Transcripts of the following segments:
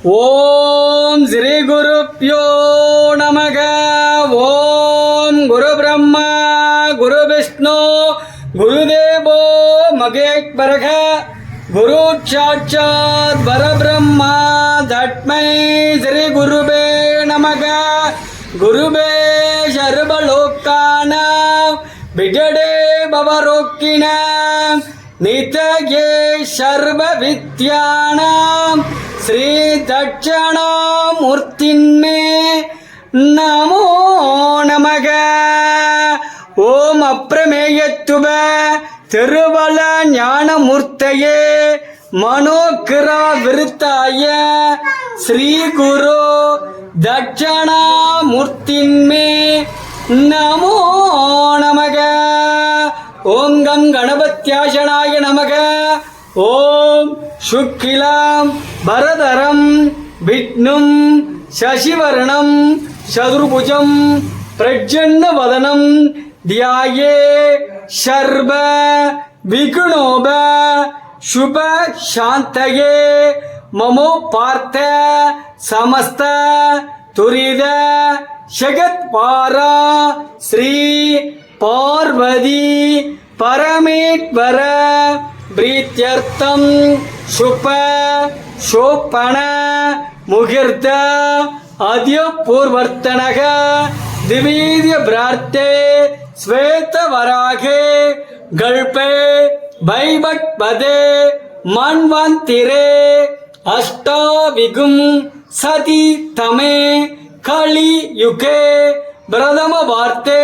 ஓம் ஸ்ரீ குருப்யோ நமக. ஓம் குரு பிரம்மா குரு விஷ்ணு குருதேவோ மகேஸ்வரக. குரு சாட்சாத் பரபிரம்மா தஸ்மை ஸ்ரீ குருவே நமக. குருவே சர்வலோகானாம் விஜடே பவரோக்கினாம் நிதயே சர்வ வித்யானாம் ஸ்ரீ தட்சணாமூர்த்தின்மே நமோ நமக. ஓம் அப்ரமேயத்துவ திருவல ஞானமூர்த்தயே மனோகிரா விருத்தாய ஸ்ரீ குரு தட்சணாமூர்த்தின்மே நமோ நமக. ஓம் கம் கணபத்யாசனாய நமக. ஓம் சுக்கிலாம் பரதரம் விஷ்ணும் சசிவர்ணம் சதுர்புஜம் பிரஜன்ன வதனம் தியாயே சர்வ விகுணோப சுப சாந்தயே மமோ பார்த்த சமஸ்த துரித ஜகத்பாரா ஸ்ரீ பார்வதி பரமேஸ்வர பிரீத்யர்த்தம் சுப சோப்பன முகிர்த அத்ய பூர்வர்த்தனக திவீத்ய பிரார்த்தே ஸ்வேதவராகே கல்பே வைபக்பதே மன்வந்திரே அஷ்டாவிகும் சதி தமே கலியுகே பிரதம வார்த்தே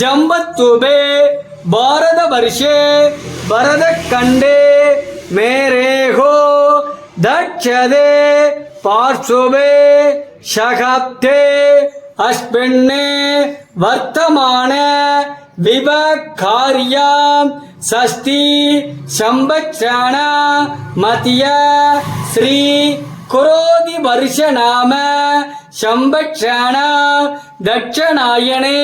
ஜம்பத்துபே பாரத வருஷே பரத கண்டே மேரேகோ தட்சதே பார்சுபே சகாப்தே அஸ்பின்னே வர்த்தமான விபகாரியாம் சஷ்டி சம்பத்சரண மதிய ஸ்ரீ குரோதி வருஷ நாம சம்பத்சரண தட்சணாயனே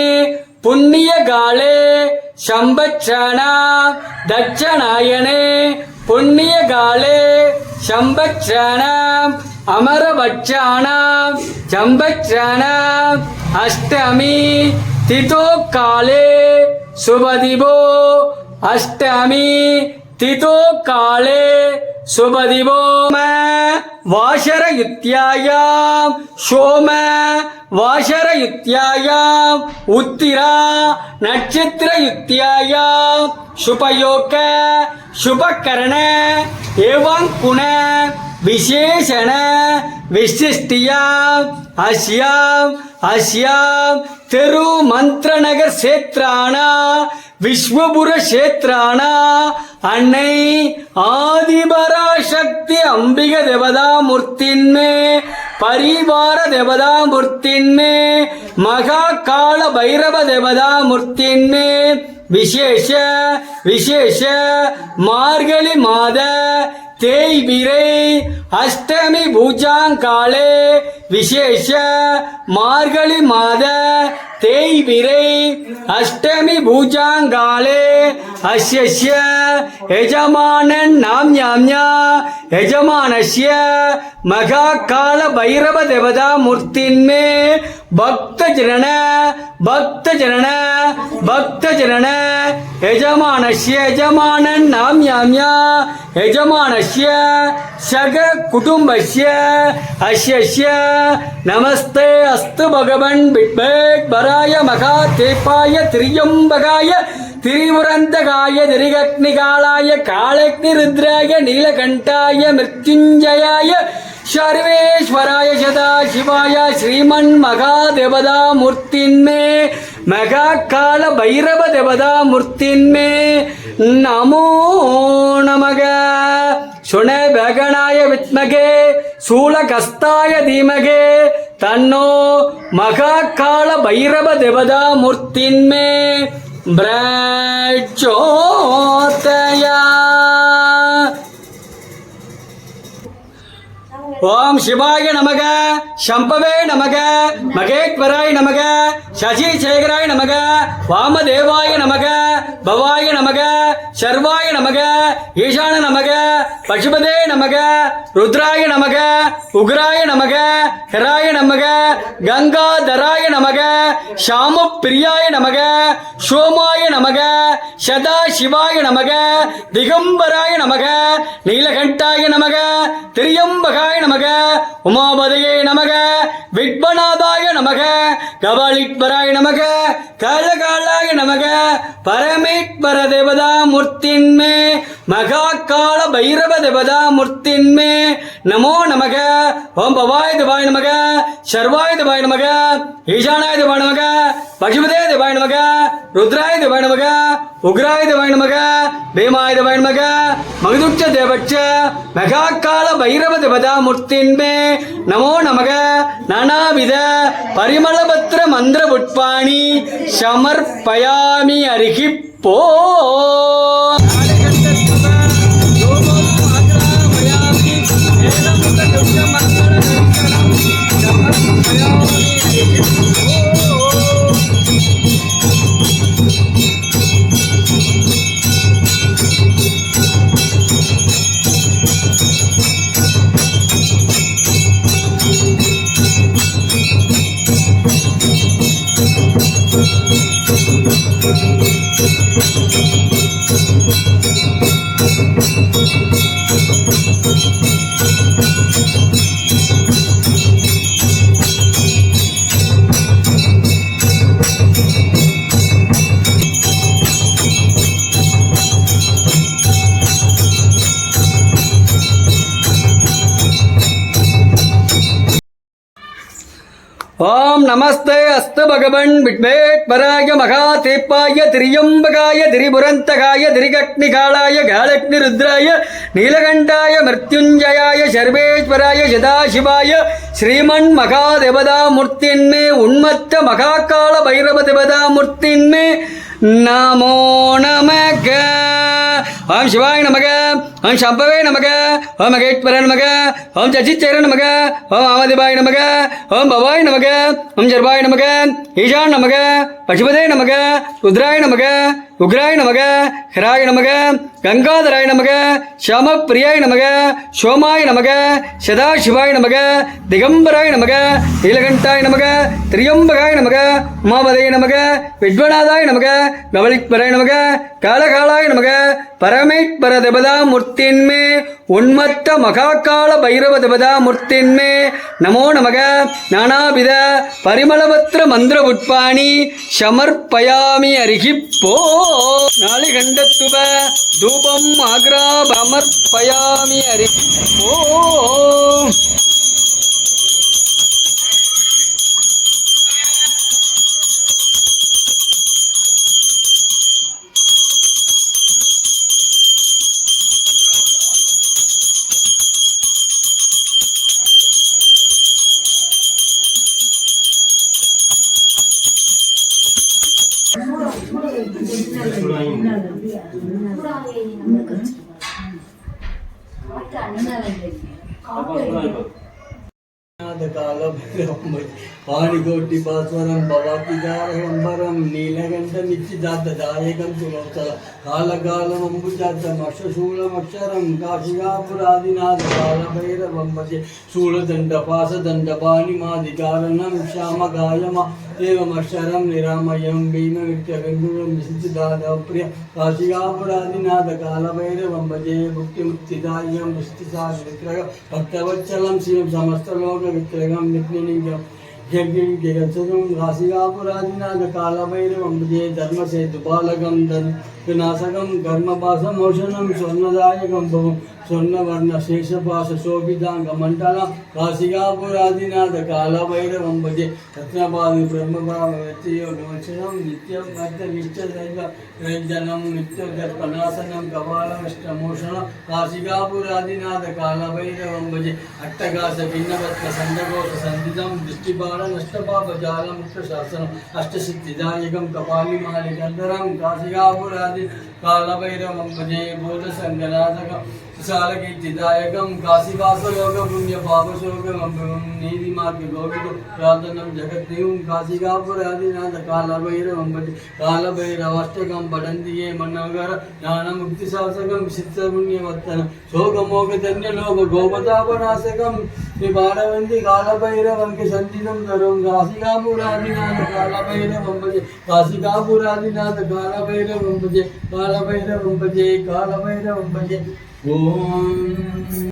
புண்ணிய காலே சம்பத்சரண தட்சணாயனே புண்ணிய காலே சம்பத்சரண அமரபட்சாண சம்பத்சரண அஷ்டமி திதோ காலே சுபதிபோ அஷ்டமி திதோ காலே சுபதிபோ வாசரயுத்யாயாம் சோம வாசரயுத்யாயாம் உத்திரா நட்சத்திரயுத்யாயாம் சுபயோக சுபகரண ஏவாங்குண விசேஷண விசிஷ்டியாம் அஸ்யாம் அஸ்யாம் தெரு மந்திரநகர் சேத்ராணா விஸ்வபுர சேத்ராணா அன்னை ஆதிபராசக்தி அம்பிக தேவதா மூர்த்தின்மே பரிவார தேவதா மூர்த்தின்மே மகா கால பைரவ தேவதா மூர்த்தின்மே விசேஷ விசேஷ மார்கழி மாத தேய்பிரை அஷ்டமி பூஜாங்காலே விசேஷ மார்கழி மாத தேய்பிரை அஷ்டமி பூஜாங்காலே அஸ்ய யஜமானன் நாம்யாம்யா யஜமானஸ்ய மகா கால பைரவ தேவதா மூர்த்தின்மே பக்தஜனன பக்தஜனன பக்தஜனன யஜமானஸ்ய யஜமானன் நாம்யாம்யா யஜமானஸ்ய சக குடும்பஸ்ய அஸ்ய நமஸ்தே அஸ்து பகவன் வித்வேக்பராய மகா தேப்பாய திரியம்பகாய திரிபுரந்தகாய திரிகக்னிகாலாய காலக்னி ருத்ராய நீலகண்டாய மிருத்யுஞ்சயாய சர்வேஸ்வராய சதாசிவாய ஸ்ரீமன் மகாதேவதா மூர்த்தின்மே மகா கால பைரவ தேவதா மூர்த்தின்மே நமோ நமக. சுனபகனாய வித்மகே சூலகஸ்தாய தீமகே தன்னோ மகா கால பைரவ தேவதா மூர்த்தின்மே பிரச்சோதயா. ஓம் சிவாய நமக, சம்பவே நமக, மகேஸ்வராய நமக, சசி சேகராய நமக, வாமதேவாய நமக, பவாய நமக, சர்வாய நமக, ஈசான நமக, பசுபதே நமக, ருத்ராய நமக, உக்ராய நமக, ஹராய நமக, கங்காதராய நமக, ஷாம பிரியாய நமக, சோமாய நமக, சதா சிவாய நமக, திகம்பராய நமக, நீலகண்டாய நமக, திரியம்பகாய நமக, உமாபதையே நமக, வித்வநாதாய நமக, கபாலீஸ்வராய நமக, காலகாலாய நமக, பரமேஸ்வர தேவதா மூர்த்தின்மே, மகாகால பைரவ தேவதா மூர்த்தின்மே நமோ நமக. ஓம் பவாய தேவாய நமக, சர்வாய தேவாய நமக, ஈசானாய தேவாய நமக, பசுபதே தேவாய நமக, ருத்ராய தேவாய நமக, உக்ராய தேவாய நமக, பீமாய தேவாய நமக, மகதுட்ச தேவட்ச மகாகால பைரவ தேவதா மூர்த்தின்மே நமோ நமக. நானாவித பரிமளபத்ர மந்திர புட்பாணி சமர்ப்பயாமி அருகிப்போ. ஓம் நமஸ்தே அஸ்து பகவன் விட்வேட்வராய மகாதேப்பாய திரியம்பகாய திரிபுரந்தகாய திரிகக்னிகாலாய காலக்னி ருத்ராய நீலகண்டாய மிருத்யுஞ்சயாய சர்வேஸ்வராய சதாசிவாய ஸ்ரீமன் மகாதேவதா மூர்த்தின்மே உன்மத்த மகாகால பைரவ தேவதா மூர்த்தின்மே நமோ நமக. ஓம் சிவாய நமக, ஓம் சம்பவே நமக, ஓம் மகேஸ்வர நமக, ஓம் சசிச்சேர நமக, ஓம் ஆமதிபாய நமக, ஓம் பவாய நமக, ஓம் சர்வாய நமக, ஈசான் நமக, பசுபதே நமக, ருத்ராய நமக, உக்ராய நமக, ஹராய நமக, கங்காதராய நமக, ஷாம பிரியாய நமக, சோமாய நமக, சதா சிவாய நமக, திகம்பராய நமக, நீலகண்டாய நமக, திரியம்பகாய நமக, உமாபதய நமக, வித்வநாதாய நமக, கபாலீஸ்வராய நமக, காலகாலாய நமக, பரமேஸ்வர தேவதா மூர்த்தின்மே உன்மத்த மகாகால பைரவ தேவதா மூர்த்தின்மே நமோ நமக. நானாவித பரிமளபத்ர மந்திர புட்பாணி சமர்ப்பயாமி அருகிப்போ. நாளிகண்டத்துவ தூபம் ஆக்ராபமர்ப்பயாமி அருகிப்போ. పాణికోటి భాస్వరం భవాతిదారహంబరం నీలకంఠ నిత్యదాతదాయకం సులోచల కాలకాలమంబుజాతం అక్షశూలమక్షరం కాశికాపురాదినాథ కాలభైరవం భజే శూలదండ పాసదండ పాణిమాదికారణం శ్యామగాయమ ఏమక్షరం నిరామయం భీమవిత్యగంగురం విశిచిదాప్రియ కాశికాపురాదినాథ కాలభైరవం భజే ముక్తిముక్తిదాయం విష్టిసార విగ్రహ భక్తవత్సలం శివం సమస్తలోక విగ్రహం నిత్యలింగం జగ్గిం కాశికాపురాదినాథ కాలభైరవం భజే ధర్మసేతు బాలకం వినాశకం కర్మపాసమోషణం స్వర్ణదాయకం భవం స్వర్ణవర్ణ శేషపాశ శోభితాంగ మండల కాశికాపురాదినాథ కాలభైరవం భజే రత్నపాది బ్రహ్మభావనం నిత్యం అర్థ నిత్యదైవ రంజనం నిత్య దర్పనాశనం కపాలమిష్టమోషణం కాశికాపురాదినాథ కాలభైరవం భజే అట్టగాస భిన్నవత్న సందగోష సంధితం దృష్టిపాల నష్టపాప జాలముక్త శాసనం అష్టసిద్ధిదాయకం కపాలిమాలికందరం కాశికాపురాది కాలభైరవం భజే బోధ సంగనాథకం सालकीर्तिदायकं काशीवासयोग पुण्य पापशोकमं नीतिमार्ग गोविंद प्रार्थनं जगद्देवं काशिकापुरादिनाथ कालभैरवं भजे कालभैरवाष्टकं पठन्ति ये मनोहर ज्ञानमुक्तिशासकं चित्तपुण्यवर्तन शोकमोगधन्यलोभ गोपतापनाशकं निवारवन्ति कालभैरवं संचितं धरं काशिकापुरादिनाथ कालभैरवं भजे काशिकापुरादिनाथ कालभैरवं भजे कालभैरवं भजे कालभैरवं भजे ओम